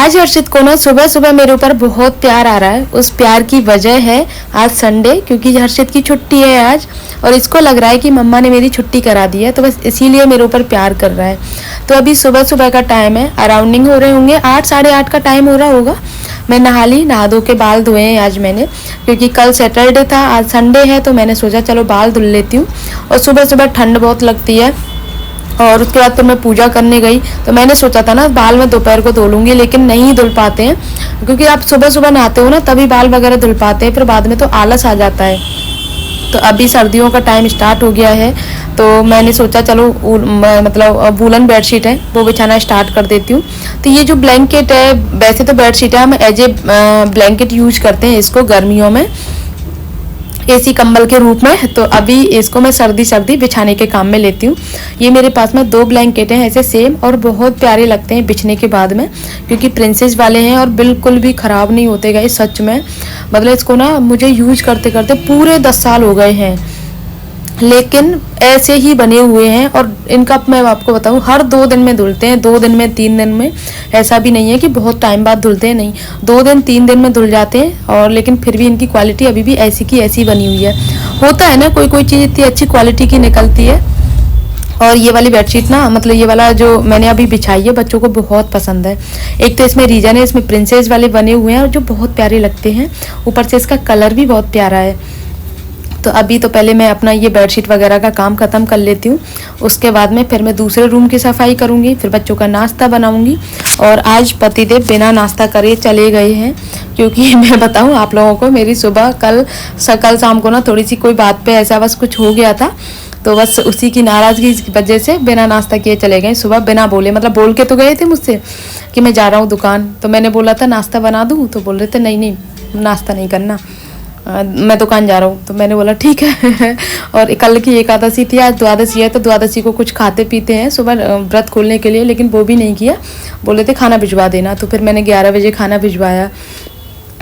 आज हर्षित को ना सुबह सुबह मेरे ऊपर बहुत प्यार आ रहा है। उस प्यार की वजह है आज संडे, क्योंकि हर्षित की छुट्टी है आज और इसको लग रहा है कि मम्मा ने मेरी छुट्टी करा दी है, तो बस इसीलिए मेरे ऊपर प्यार कर रहा है। तो अभी सुबह सुबह का टाइम है, अराउंडिंग हो रहे होंगे 8 साढ़े 8 का टाइम हो रहा होगा। मैं नहा धो के बाल धोए हैं आज मैंने, क्योंकि कल सैटरडे था, आज संडे है, तो मैंने सोचा चलो बाल धुल लेती हूँ। और सुबह सुबह ठंड बहुत लगती है और उसके बाद फिर मैं पूजा करने गई, तो मैंने सोचा था ना बाल मैं दोपहर को धो लूँगी, लेकिन नहीं धुल पाते हैं, क्योंकि आप सुबह सुबह नहाते हो ना तभी बाल वगैरह धुल पाते हैं, फिर बाद में तो आलस आ जाता है। तो अभी सर्दियों का टाइम स्टार्ट हो गया है, तो मैंने सोचा चलो मतलब वूलन बेडशीट है वो बिछाना स्टार्ट कर देती हूँ। तो ये जो ब्लैंकेट है, वैसे तो बेडशीट है, हम एज ए ब्लैंकेट यूज करते हैं इसको गर्मियों में एसी कंबल के रूप में। तो अभी इसको मैं सर्दी बिछाने के काम में लेती हूँ। ये मेरे पास में 2 ब्लैंकेट हैं ऐसे सेम, और बहुत प्यारे लगते हैं बिछने के बाद में, क्योंकि प्रिंसेस वाले हैं और बिल्कुल भी ख़राब नहीं होते गए सच में। मतलब इसको ना मुझे यूज करते करते पूरे 10 साल हो गए हैं, लेकिन ऐसे ही बने हुए हैं। और इनका मैं आपको बताऊं हर 2 दिन में धुलते हैं, 2 दिन में 3 दिन में, ऐसा भी नहीं है कि बहुत टाइम बाद धुलते हैं, नहीं 2 दिन 3 दिन में धुल जाते हैं। और लेकिन फिर भी इनकी क्वालिटी अभी भी ऐसी की ऐसी बनी हुई है। होता है ना कोई कोई चीज़ इतनी अच्छी क्वालिटी की निकलती है। और ये वाली बेडशीट ना, मतलब ये वाला जो मैंने अभी बिछाई है, बच्चों को बहुत पसंद है। एक तो इसमें रीजन है, इसमें प्रिंसेस वाले बने हुए हैं और जो बहुत प्यारे लगते हैं, ऊपर से इसका कलर भी बहुत प्यारा है। तो अभी तो पहले मैं अपना ये बेडशीट वगैरह का काम ख़त्म कर लेती हूँ, उसके बाद में फिर मैं दूसरे रूम की सफाई करूँगी, फिर बच्चों का नाश्ता बनाऊँगी। और आज पतिदेव बिना नाश्ता करे चले गए हैं, क्योंकि मैं बताऊँ आप लोगों को, मेरी सुबह कल शाम को ना थोड़ी सी कोई बात पे ऐसा बस कुछ हो गया था, तो बस उसी की नाराज़गी की वजह से बिना नाश्ता किए चले गए सुबह, बिना बोले। मतलब बोल के तो गए थे मुझसे कि मैं जा रहा हूँ दुकान, तो मैंने बोला था नाश्ता बना दूँ, तो बोल रहे थे नहीं नाश्ता नहीं करना, मैं दुकान जा रहा हूँ। तो मैंने बोला ठीक है। और कल की एकादशी थी, आज द्वादशी है, तो द्वादशी को कुछ खाते पीते हैं सुबह व्रत खोलने के लिए, लेकिन वो भी नहीं किया, बोले थे खाना भिजवा देना। तो फिर मैंने 11 बजे खाना भिजवाया।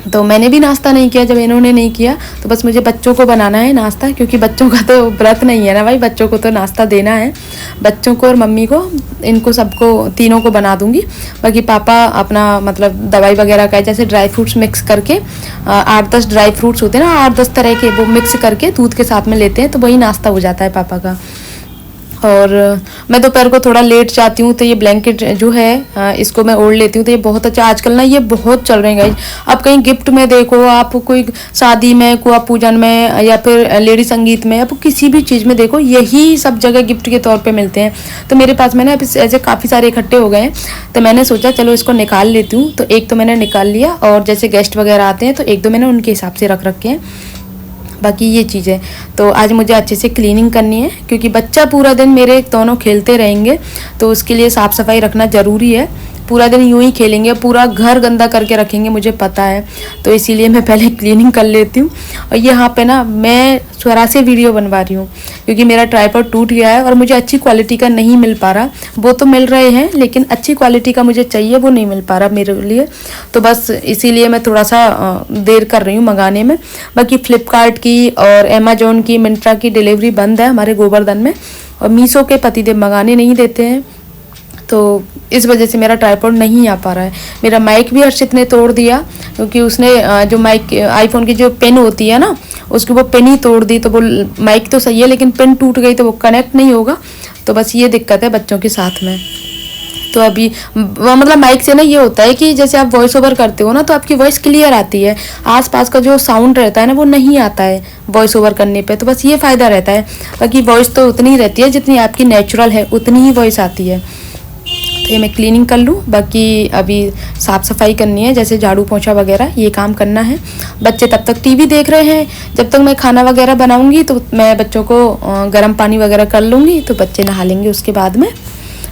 तो मैंने भी नाश्ता नहीं किया, जब इन्होंने नहीं किया तो बस मुझे बच्चों को बनाना है नाश्ता, क्योंकि बच्चों का तो व्रत नहीं है ना भाई, बच्चों को तो नाश्ता देना है, बच्चों को और मम्मी को, इनको सबको तीनों को बना दूंगी। बाकी पापा अपना मतलब दवाई वगैरह का, जैसे ड्राई फ्रूट्स मिक्स करके 8-10 ड्राई फ्रूट्स होते हैं ना, 8-10 तरह के, वो मिक्स करके दूध के साथ में लेते हैं, तो वही नाश्ता हो जाता है पापा का। और मैं दोपहर को थोड़ा लेट जाती हूँ, तो ये ब्लैंकेट जो है इसको मैं ओढ़ लेती हूँ। तो ये बहुत अच्छा, आजकल ना ये बहुत चल रहे हैं गाइस। आप कहीं गिफ्ट में देखो, आप कोई शादी में, कुआ पूजन में, या फिर लेडी संगीत में, आप किसी भी चीज़ में देखो, यही सब जगह गिफ्ट के तौर पे मिलते हैं। तो मेरे पास में ना ऐसे काफ़ी सारे इकट्ठे हो गए हैं, तो मैंने सोचा चलो इसको निकाल लेती हूँ। तो एक तो मैंने निकाल लिया, और जैसे गेस्ट वगैरह आते हैं तो 1-2 मैंने उनके हिसाब से रख रखे हैं। बाकी ये चीज़ है, तो आज मुझे अच्छे से क्लीनिंग करनी है, क्योंकि बच्चा पूरा दिन मेरे दोनों खेलते रहेंगे, तो उसके लिए साफ़ सफाई रखना ज़रूरी है। पूरा दिन यूं ही खेलेंगे, पूरा घर गंदा करके रखेंगे, मुझे पता है, तो इसीलिए मैं पहले क्लीनिंग कर लेती हूँ। और यहाँ पे ना मैं स्वरा से वीडियो बनवा रही हूँ, क्योंकि मेरा ट्राइपॉड टूट गया है और मुझे अच्छी क्वालिटी का नहीं मिल पा रहा। वो तो मिल रहे हैं, लेकिन अच्छी क्वालिटी का मुझे चाहिए, वो नहीं मिल पा रहा मेरे लिए, तो बस इसीलिए मैं थोड़ा सा देर कर रही हूँ मंगाने में। बाकी फ्लिपकार्ट की और अमेजोन की, मिंत्रा की डिलीवरी बंद है हमारे गोवर्धन में, और मीशो के पतिदेव मंगाने नहीं देते हैं, तो इस वजह से मेरा ट्राइपॉड नहीं आ पा रहा है। मेरा माइक भी हर्षित ने तोड़ दिया, क्योंकि उसने जो माइक आईफोन की जो पिन होती है ना, उसकी वो पिन ही तोड़ दी। तो वो माइक तो सही है, लेकिन पिन टूट गई तो वो कनेक्ट नहीं होगा। तो बस ये दिक्कत है बच्चों के साथ में। तो अभी मतलब माइक से ना ये होता है कि जैसे आप वॉइस ओवर करते हो ना, तो आपकी वॉइस क्लियर आती है, आसपास का जो साउंड रहता है ना वो नहीं आता है वॉइस ओवर करने पे, तो बस ये फ़ायदा रहता है। बाकी वॉइस तो उतनी ही रहती है जितनी आपकी नेचुरल है, उतनी ही वॉइस आती है। तो ये मैं क्लीनिंग कर लूँ, बाकी अभी साफ़ सफाई करनी है, जैसे झाड़ू पोंछा वगैरह ये काम करना है। बच्चे तब तक टीवी देख रहे हैं, जब तक मैं खाना वगैरह बनाऊंगी तो मैं बच्चों को गर्म पानी वगैरह कर लूँगी, तो बच्चे नहा लेंगे उसके बाद में।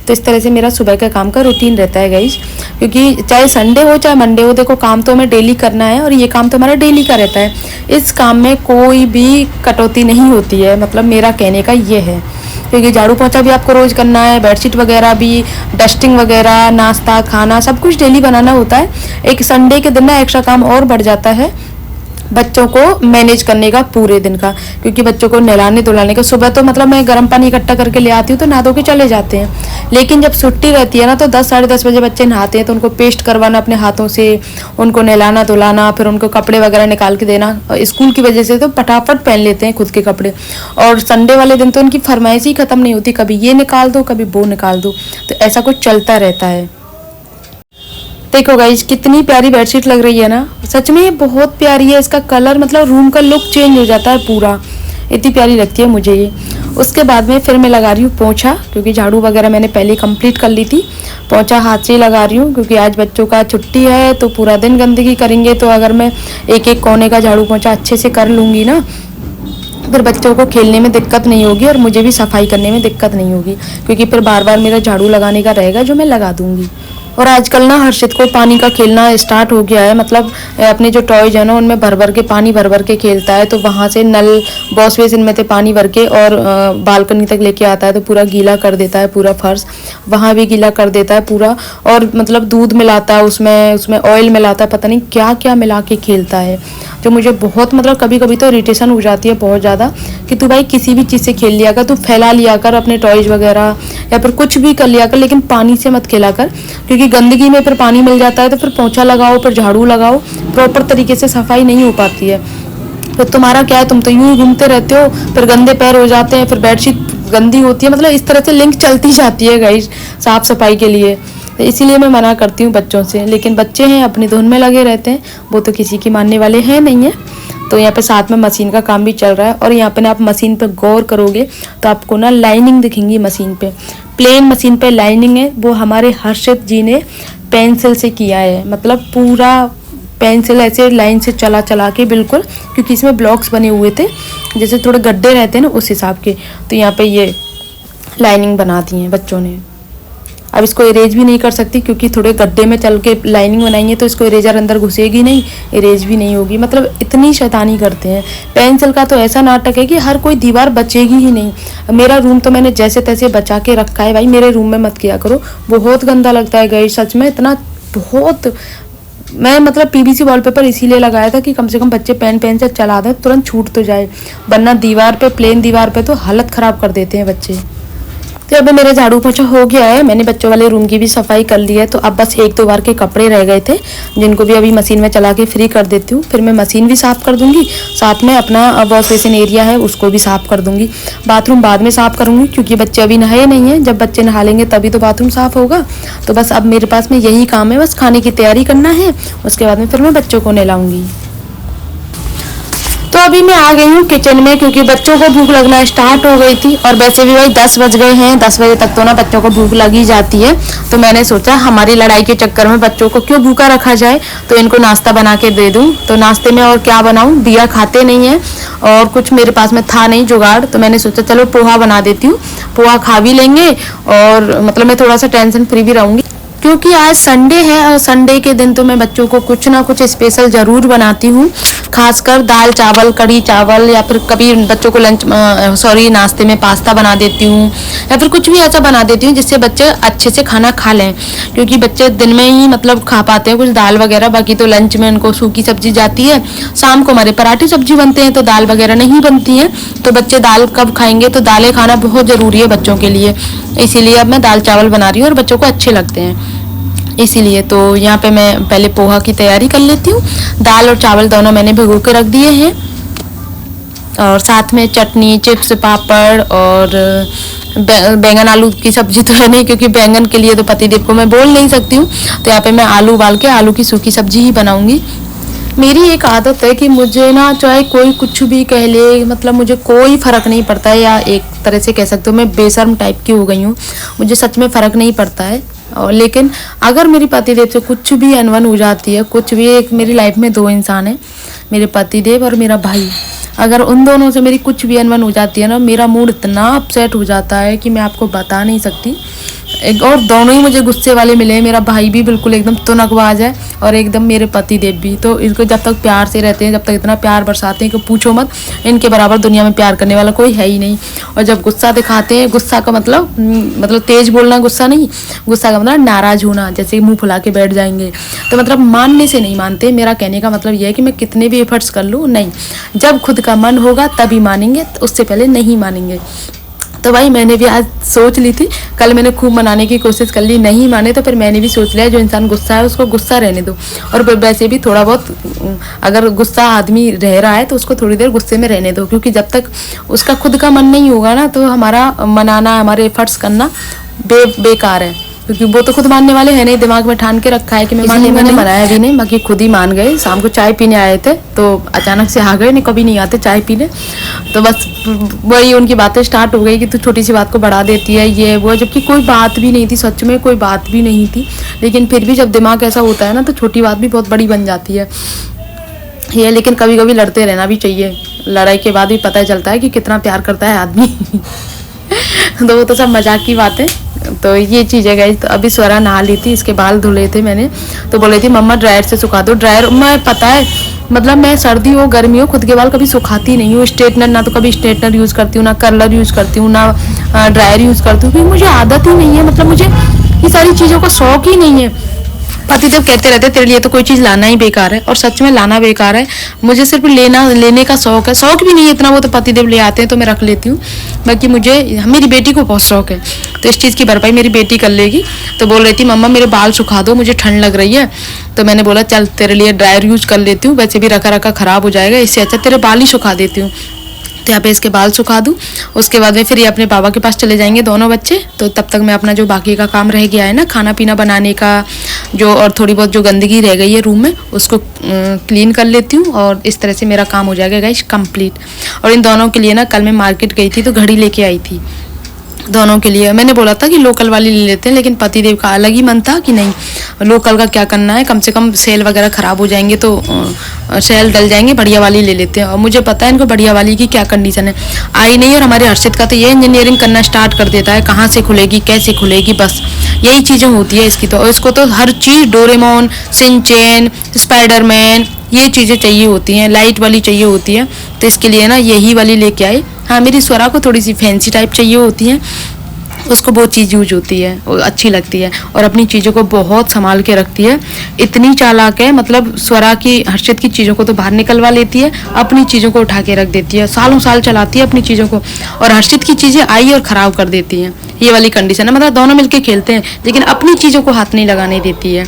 तो इस तरह से मेरा सुबह का काम का रूटीन रहता है गाइस, क्योंकि चाहे संडे हो चाहे मंडे हो, देखो काम तो हमें डेली करना है, और ये काम तो हमारा डेली का रहता है। इस काम में कोई भी कटौती नहीं होती है, मतलब मेरा कहने का ये है, क्योंकि झाड़ू पोंछा भी आपको रोज़ करना है, बेडशीट वगैरह भी, डस्टिंग वगैरह, नाश्ता खाना सब कुछ डेली बनाना होता है। एक संडे के दिन ना एक्स्ट्रा काम और बढ़ जाता है, बच्चों को मैनेज करने का पूरे दिन का, क्योंकि बच्चों को नहलाने धुलाने का सुबह तो मतलब मैं गर्म पानी इकट्ठा करके ले आती हूँ तो नहा धो के चले जाते हैं। लेकिन जब छुट्टी रहती है ना तो 10 साढ़े 10 बजे बच्चे नहाते हैं तो उनको पेस्ट करवाना अपने हाथों से, उनको नहलाना धुलाना, फिर उनको कपड़े वगैरह निकाल के देना। स्कूल की वजह से तो फटाफट पहन लेते हैं खुद के कपड़े, और संडे वाले दिन तो उनकी फरमाइश ही खत्म नहीं होती, कभी ये निकाल दो कभी वो निकाल दो, तो ऐसा कुछ चलता रहता है। देखो गाइस कितनी प्यारी बेडशीट लग रही है ना, सच में ये बहुत प्यारी है। इसका कलर मतलब रूम का लुक चेंज हो जाता है पूरा, इतनी प्यारी लगती है मुझे ये। उसके बाद में फिर मैं लगा रही हूँ पोंछा, क्योंकि झाड़ू वगैरह मैंने पहले कंप्लीट कर ली थी। पोंछा हाथ से ही लगा रही हूँ क्योंकि आज बच्चों का छुट्टी है तो पूरा दिन गंदगी करेंगे, तो अगर मैं एक एक कोने का झाड़ू पोंछा अच्छे से कर लूँगी ना, फिर बच्चों को खेलने में दिक्कत नहीं होगी और मुझे भी सफाई करने में दिक्कत नहीं होगी, क्योंकि फिर बार बार मेरा झाड़ू लगाने का रहेगा जो मैं लगा दूँगी। और आजकल ना हर्षित को पानी का खेलना स्टार्ट हो गया है, मतलब अपने जो टॉयज है ना उनमें भर भर के पानी भर भर के खेलता है, तो वहाँ से नल वॉश बेसिन में से पानी भर के और बालकनी तक लेके आता है तो पूरा गीला कर देता है, पूरा फर्श वहाँ भी गीला कर देता है पूरा, और मतलब दूध मिलाता है उसमें ऑयल मिलाता है, पता नहीं क्या क्या मिला के खेलता है, जो मुझे बहुत मतलब कभी कभी तो इरिटेशन हो जाती है बहुत ज़्यादा कि तू भाई किसी भी चीज़ से खेल लिया कर, तू फैला लिया कर अपने टॉयज वगैरह या फिर कुछ भी कर लिया कर, लेकिन पानी से मत खेला कर, क्योंकि गंदगी में फिर पानी मिल जाता है तो फिर पोंछा लगाओ फिर झाड़ू लगाओ, प्रॉपर तरीके से सफाई नहीं हो पाती है। फिर तुम्हारा क्या है, तुम तो यूं ही घूमते रहते हो, फिर गंदे पैर हो जाते हैं, फिर बेडशीट गंदी होती है, मतलब इस तरह से लिंक चलती जाती है गाइस साफ सफाई के लिए। इसीलिए मैं मना करती हूँ बच्चों से, लेकिन बच्चे हैं अपनी धुन में लगे रहते हैं, वो तो किसी की मानने वाले हैं नहीं है। तो यहाँ पे साथ में मशीन का काम भी चल रहा है, और यहाँ पे ना आप मशीन पे गौर करोगे तो आपको ना लाइनिंग दिखेंगी मशीन पे, प्लेन मशीन पे लाइनिंग है, वो हमारे हर्षित जी ने पेंसिल से किया है, मतलब पूरा पेंसिल ऐसे लाइन से चला चला के बिल्कुल, क्योंकि इसमें ब्लॉक्स बने हुए थे जैसे थोड़े गड्ढे रहते हैं ना उस हिसाब के, तो यहाँ पे ये लाइनिंग बना दी है बच्चों ने। अब इसको इरेज भी नहीं कर सकती क्योंकि थोड़े गड्ढे में चल के लाइनिंग बनाएंगे तो इसको इरेजर अंदर घुसेगी नहीं, इरेज भी नहीं होगी, मतलब इतनी शैतानी करते हैं। पेंसिल का तो ऐसा नाटक है कि हर कोई दीवार बचेगी ही नहीं। मेरा रूम तो मैंने जैसे तैसे बचा के रखा है, भाई मेरे रूम में मत किया करो, बहुत गंदा लगता है गाइस सच में, इतना बहुत। मैं मतलब पीवीसी वॉलपेपर इसीलिए लगाया था कि कम से कम बच्चे पेन से चला दें तुरंत छूट तो जाए, वरना दीवार पे प्लेन दीवार पे तो हालत ख़राब कर देते हैं बच्चे। तो अभी मेरा झाड़ू पोछा हो गया है, मैंने बच्चों वाले रूम की भी सफाई कर ली है, तो अब बस एक दो बार के कपड़े रह गए थे जिनको भी अभी मशीन में चला के फ्री कर देती हूँ, फिर मैं मशीन भी साफ़ कर दूँगी, साथ में अपना वॉश बेसिन एरिया है उसको भी साफ़ कर दूँगी। बाथरूम बाद में साफ़ करूँगी क्योंकि बच्चे अभी नहाए नहीं हैं, जब बच्चे नहा लेंगे तभी तो बाथरूम साफ़ होगा। तो बस अब मेरे पास में यही काम है, बस खाने की तैयारी करना है, उसके बाद में फिर मैं बच्चों को नहलाऊँगी। तो अभी मैं आ गई हूँ किचन में क्योंकि बच्चों को भूख लगना स्टार्ट हो गई थी, और वैसे भी भाई 10 बज गए हैं, 10 बजे तक तो ना बच्चों को भूख लगी जाती है। तो मैंने सोचा हमारी लड़ाई के चक्कर में बच्चों को क्यों भूखा रखा जाए, तो इनको नाश्ता बना के दे दूँ। तो नाश्ते में और क्या बनाऊँ, दिया खाते नहीं है और कुछ मेरे पास में था नहीं जुगाड़, तो मैंने सोचा चलो पोहा बना देती हूँ, पोहा खा भी लेंगे और मतलब मैं थोड़ा सा टेंशन फ्री भी रहूँगी, क्योंकि आज संडे है और संडे के दिन तो मैं बच्चों को कुछ ना कुछ स्पेशल ज़रूर बनाती हूँ, खासकर दाल चावल कढ़ी चावल, या फिर कभी बच्चों को नाश्ते में पास्ता बना देती हूँ, या फिर कुछ भी ऐसा बना देती हूँ जिससे बच्चे अच्छे से खाना खा लें, क्योंकि बच्चे दिन में ही मतलब खा पाते हैं कुछ दाल वगैरह, बाकी तो लंच में उनको सूखी सब्जी जाती है, शाम को हमारे पराठे सब्जी बनते हैं तो दाल वगैरह नहीं बनती है, तो बच्चे दाल कब खाएंगे, तो दालें खाना बहुत ज़रूरी है बच्चों के लिए, इसीलिए अब मैं दाल चावल बना रही हूँ और बच्चों को अच्छे लगते हैं इसीलिए। तो यहाँ पे मैं पहले पोहा की तैयारी कर लेती हूँ, दाल और चावल दोनों मैंने भिगो के रख दिए हैं, और साथ में चटनी चिप्स पापड़ और बैंगन आलू की सब्जी तो है नहीं, क्योंकि बैंगन के लिए तो पतिदेव को मैं बोल नहीं सकती हूँ, तो यहाँ पे मैं आलू उबाल के आलू की सूखी सब्जी ही बनाऊंगी। मेरी एक आदत है कि मुझे ना चाहे कोई कुछ भी कह ले, मतलब मुझे कोई फ़र्क नहीं पड़ता है, या एक तरह से कह सकते हो मैं बेशर्म टाइप की हो गई हूँ, मुझे सच में फ़र्क नहीं पड़ता है। और लेकिन अगर मेरी पतिदेव से कुछ भी अनबन हो जाती है, कुछ भी, एक मेरी लाइफ में 2 इंसान हैं, मेरे पतिदेव और मेरा भाई, अगर उन दोनों से मेरी कुछ भी अनबन हो जाती है ना, मेरा मूड इतना अपसेट हो जाता है कि मैं आपको बता नहीं सकती। एक और दोनों ही मुझे गुस्से वाले मिले हैं। मेरा भाई भी बिल्कुल एकदम तुनकबाज है और एकदम मेरे पति देव भी। तो इनको जब तक प्यार से रहते हैं, जब तक इतना प्यार बरसाते हैं कि पूछो मत, इनके बराबर दुनिया में प्यार करने वाला कोई है ही नहीं। और जब गुस्सा दिखाते हैं, गुस्सा का मतलब तेज बोलना गुस्सा नहीं, गुस्सा का मतलब नाराज होना, जैसे मुंह फुला के बैठ जाएंगे। तो मतलब मानने से नहीं मानते। मेरा कहने का मतलब यह है कि मैं कितने भी एफर्ट्स कर लूँ, नहीं, जब खुद का मन होगा तभी मानेंगे, उससे पहले नहीं मानेंगे। तो भाई मैंने भी आज सोच ली थी, कल मैंने खूब मनाने की कोशिश कर ली, नहीं माने तो फिर मैंने भी सोच लिया जो इंसान गुस्सा है उसको गुस्सा रहने दो। और वैसे भी थोड़ा बहुत अगर गुस्सा आदमी रह रहा है तो उसको थोड़ी देर गुस्से में रहने दो, क्योंकि जब तक उसका खुद का मन नहीं होगा ना तो हमारा मनाना, हमारे एफर्ट्स करना बेकार है। क्योंकि वो तो खुद मानने वाले हैं नहीं, दिमाग में ठान के रखा है कि मैं मानने, मैंने मनाया भी नहीं, बाकी खुद ही मान गए। शाम को चाय पीने आए थे तो अचानक से आ गए, नहीं कभी नहीं आते चाय पीने। तो बस वही उनकी बातें स्टार्ट हो गई कि तू छोटी सी बात को बढ़ा देती है, ये वो, जबकि कोई बात भी नहीं थी, सच में कोई बात भी नहीं थी। लेकिन फिर भी जब दिमाग ऐसा होता है ना तो छोटी बात भी बहुत बड़ी बन जाती है ये। लेकिन कभी कभी लड़ते रहना भी चाहिए, लड़ाई के बाद भी पता चलता है कि कितना प्यार करता है आदमी। तो वो तो सब मजाक की बात है। तो ये चीज़ें गई। तो अभी स्वरा नहा ली थी, इसके बाल धुले थे मैंने, तो बोले थी मम्मा ड्रायर से सुखा दो। ड्रायर मैं पता है मतलब मैं सर्दी हो गर्मी हो खुद के बाल कभी सुखाती नहीं हूँ। स्ट्रेटनर ना तो कभी स्ट्रेटनर यूज़ करती हूँ, ना कर्लर यूज़ करती हूँ, ना ड्रायर यूज़ करती हूँ, क्योंकि मुझे आदत ही नहीं है। मतलब मुझे ये सारी चीज़ों का शौक ही नहीं है। पतिदेव कहते रहते तेरे लिए तो कोई चीज़ लाना ही बेकार है, और सच में लाना बेकार है। मुझे सिर्फ लेने का शौक है, शौक भी नहीं है इतना, वो तो पतिदेव ले आते हैं तो मैं रख लेती हूँ। बाकी मुझे, मेरी बेटी को बहुत शौक है, तो इस चीज़ की भरपाई मेरी बेटी कर लेगी। तो बोल रही थी मम्मा मेरे बाल सुखा दो, मुझे ठंड लग रही है। तो मैंने बोला चल तेरे लिए ड्रायर यूज़ कर लेती हूँ, वैसे भी रखा रखा ख़राब हो जाएगा, इससे अच्छा तेरे बाल ही सुखा देती हूँ। तो यहाँ पे इसके बाल सुखा दूँ, उसके बाद में फिर ये अपने पापा के पास चले जाएंगे दोनों बच्चे। तो तब तक मैं अपना जो बाकी का काम रह गया है ना, खाना पीना बनाने का जो, और थोड़ी बहुत जो गंदगी रह गई है रूम में, उसको क्लीन कर लेती हूँ। और इस तरह से मेरा काम हो जाएगा गाइस कंप्लीट। और इन दोनों के लिए ना कल मैं मार्केट गई थी तो घड़ी लेके आई थी दोनों के लिए। मैंने बोला था कि लोकल वाली ले लेते हैं, लेकिन पतिदेव का अलग ही मन था कि नहीं लोकल का क्या करना है, कम से कम सेल वगैरह ख़राब हो जाएंगे तो सेल डल जाएंगे, बढ़िया वाली ले लेते हैं। और मुझे पता है इनको बढ़िया वाली की क्या कंडीशन है, आई नहीं। और हमारे हर्षित का तो ये इंजीनियरिंग करना स्टार्ट कर देता है, कहाँ से खुलेगी कैसे खुलेगी, बस यही चीज़ें होती है इसकी। तो और इसको तो हर चीज़ डोरेमोन, सिंचैन, स्पाइडरमैन, ये चीज़ें चाहिए होती हैं, लाइट वाली चाहिए होती है। तो इसके लिए ना यही वाली लेके आई। हाँ मेरी स्वरा को थोड़ी सी फैंसी टाइप चाहिए होती है, उसको बहुत चीज़ यूज होती है, वो अच्छी लगती है और अपनी चीज़ों को बहुत संभाल के रखती है। इतनी चालाक है, मतलब स्वरा की, हर्षित की चीज़ों को तो बाहर निकलवा लेती है, अपनी चीज़ों को उठा के रख देती है, सालों साल चलाती है अपनी चीज़ों को। और हर्षित की चीज़ें आई और ख़राब कर देती हैं, ये वाली कंडीशन है। मतलब दोनों मिलके खेलते हैं लेकिन अपनी चीज़ों को हाथ नहीं लगाने देती है।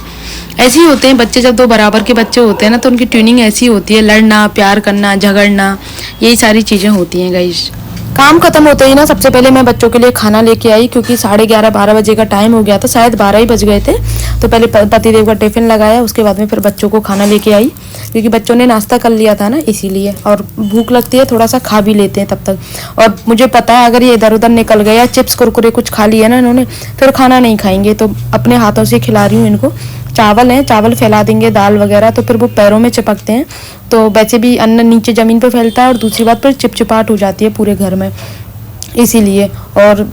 ऐसे ही होते हैं बच्चे, जब दो बराबर के बच्चे होते हैं ना तो उनकी ट्यूनिंग ऐसी होती है, लड़ना, प्यार करना, झगड़ना, यही सारी चीज़ें होती हैं गाइस। काम खत्म होते ही ना सबसे पहले मैं बच्चों के लिए खाना लेके आई, क्योंकि 11:30-12 बजे का टाइम हो गया था, शायद 12 ही बज गए थे। तो पहले पतिदेव का टिफिन लगाया, उसके बाद में फिर बच्चों को खाना लेके आई, क्योंकि बच्चों ने नाश्ता कर लिया था ना इसीलिए। और भूख लगती है थोड़ा सा खा भी लेते हैं तब तक। और मुझे पता है अगर ये इधर उधर निकल गया, चिप्स कुरकुरे कुछ खा लिया ना इन्होंने, फिर खाना नहीं खाएंगे। तो अपने हाथों से खिला रही हूँ इनको। चावल हैं, चावल फैला देंगे, दाल वगैरह, तो फिर वो पैरों में चिपकते हैं, तो वैसे भी अन्न नीचे ज़मीन पर फैलता है और दूसरी बात फिर चिपचिपाहट हो जाती है पूरे घर में, इसीलिए। और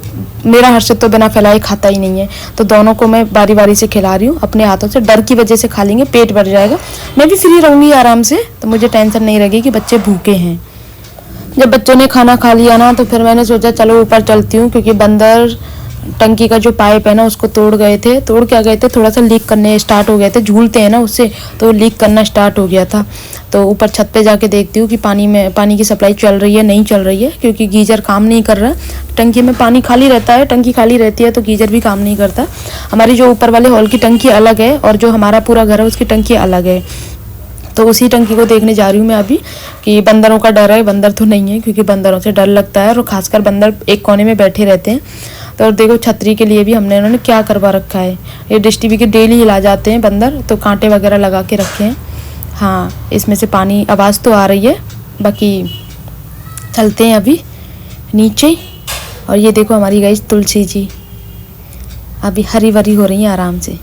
मेरा हर्षित तो बिना फैलाए खाता ही नहीं है, तो दोनों को मैं बारी बारी से खिला रही हूँ अपने हाथों से। डर की वजह से खा लेंगे, पेट भर जाएगा, मैं भी फ्री रहूँगी आराम से, तो मुझे टेंशन नहीं रहेगी कि बच्चे भूखे हैं। जब बच्चों ने खाना खा लिया ना तो फिर मैंने सोचा चलो ऊपर चलती हूँ, क्योंकि बंदर टंकी का जो पाइप है ना उसको तोड़ क्या गए थे, थोड़ा सा लीक करने स्टार्ट हो गए थे, झूलते हैं ना उससे, तो लीक करना स्टार्ट हो गया था। तो ऊपर छत पे जाके देखती हूँ कि पानी की सप्लाई चल रही है नहीं चल रही है, क्योंकि गीजर काम नहीं कर रहा। टंकी में पानी खाली रहता है, टंकी खाली रहती है तो गीजर भी काम नहीं करता। हमारी जो ऊपर वाले हॉल की टंकी अलग है और जो हमारा पूरा घर है उसकी टंकी अलग है, तो उसी टंकी को देखने जा रही हूँ मैं अभी कि बंदरों का डर है। बंदर तो नहीं है, क्योंकि बंदरों से डर लगता है और खासकर बंदर एक कोने में बैठे रहते हैं। तो और देखो छतरी के लिए भी इन्होंने क्या करवा रखा है, ये डिश टीवी के डेली हिला जाते हैं बंदर, तो कांटे वगैरह लगा के रखे हैं। हाँ इसमें से पानी आवाज़ तो आ रही है, बाकी चलते हैं अभी नीचे। और ये देखो हमारी गाइस तुलसी जी अभी हरी भरी हो रही हैं आराम से।